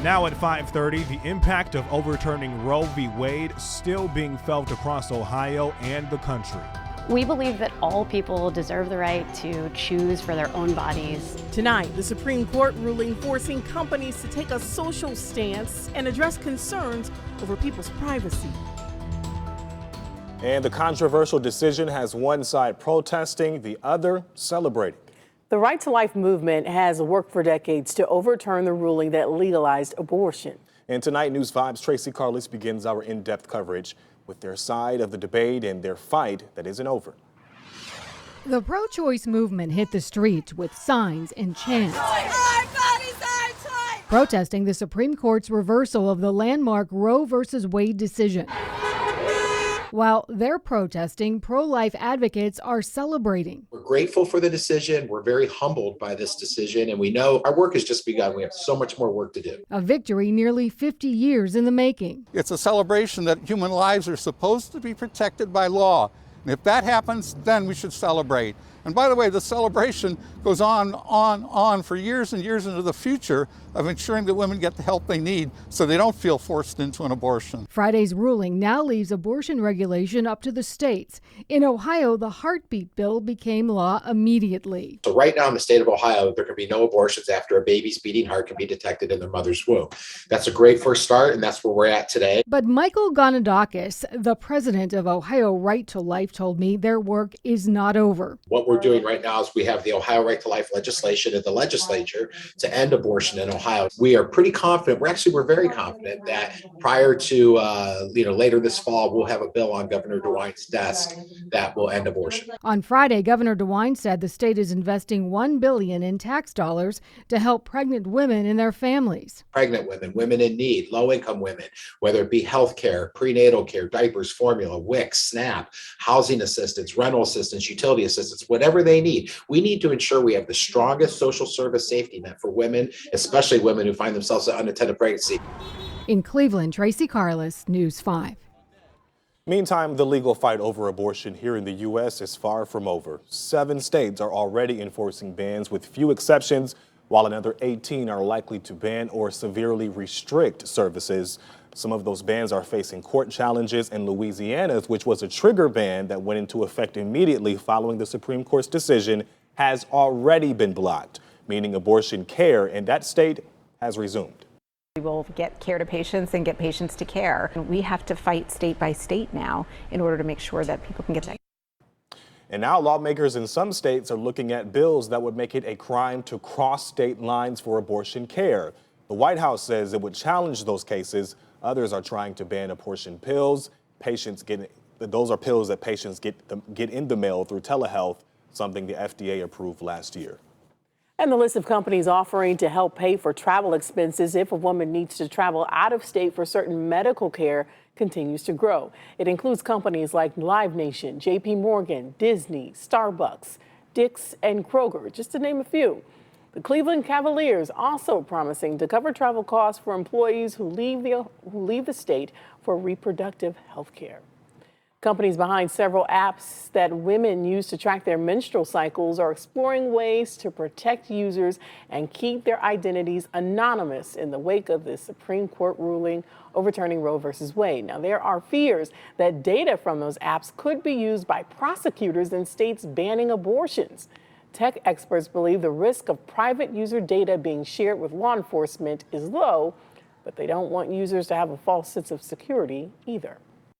Now at 5:30, the impact of overturning Roe v. Wade still being felt across Ohio and the country. We believe that all people deserve the right to choose for their own bodies. Tonight, the Supreme Court ruling forcing companies to take a social stance and address concerns over people's privacy. And the controversial decision has one side protesting, the other celebrating. The Right to Life movement has worked for decades to overturn the ruling that legalized abortion. And tonight, News 5's Tracy Carlis begins our in-depth coverage with their side of the debate and their fight that isn't over. The pro-choice movement hit the streets with signs and chants, protesting the Supreme Court's reversal of the landmark Roe v. Wade decision. While they're protesting, pro-life advocates are celebrating. We're grateful for the decision. We're very humbled by this decision, and we know our work has just begun. We have so much more work to do. A victory nearly 50 years in the making. It's a celebration that human lives are supposed to be protected by law. And if that happens, then we should celebrate. And by the way, the celebration goes on for years and years into the future of ensuring that women get the help they need so they don't feel forced into an abortion. Friday's ruling now leaves abortion regulation up to the states. In Ohio, the heartbeat bill became law immediately. So right now in the state of Ohio, there can be no abortions after a baby's beating heart can be detected in their mother's womb. That's a great first start, and that's where we're at today. But Michael Gonadakis, the president of Ohio Right to Life, told me their work is not over. What we're doing right now is we have the Ohio Right to Life legislation in the legislature to end abortion in Ohio. We are pretty confident. We're very confident that prior to later this fall, we'll have a bill on Governor DeWine's desk that will end abortion. On Friday, Governor DeWine said the state is investing $1 billion in tax dollars to help pregnant women and their families. Pregnant women, women in need, low-income women, whether it be health care, prenatal care, diapers, formula, WIC, SNAP, housing assistance, rental assistance, utility assistance, whatever they need. We need to ensure we have the strongest social service safety net for women, especially women who find themselves in unattended pregnancy. In Cleveland, Tracy Carlis, News 5. Meantime, the legal fight over abortion here in the U.S. is far from over. 7 states are already enforcing bans with few exceptions, while another 18 are likely to ban or severely restrict services. Some of those bans are facing court challenges, and Louisiana's, which was a trigger ban that went into effect immediately following the Supreme Court's decision, has already been blocked, meaning abortion care in that state has resumed. We will get care to patients and get patients to care. We have to fight state by state now in order to make sure that people can get that. And now lawmakers in some states are looking at bills that would make it a crime to cross state lines for abortion care. The White House says it would challenge those cases. Others are trying to ban abortion pills. Those are pills that patients get in the mail through telehealth, something the FDA approved last year. And the list of companies offering to help pay for travel expenses if a woman needs to travel out of state for certain medical care continues to grow. It includes companies like Live Nation, JP Morgan, Disney, Starbucks, Dick's, and Kroger, just to name a few. The Cleveland Cavaliers also promising to cover travel costs for employees who leave the state for reproductive health care. Companies behind several apps that women use to track their menstrual cycles are exploring ways to protect users and keep their identities anonymous in the wake of the Supreme Court ruling overturning Roe v. Wade. Now, there are fears that data from those apps could be used by prosecutors in states banning abortions. Tech experts believe the risk of private user data being shared with law enforcement is low, but they don't want users to have a false sense of security either.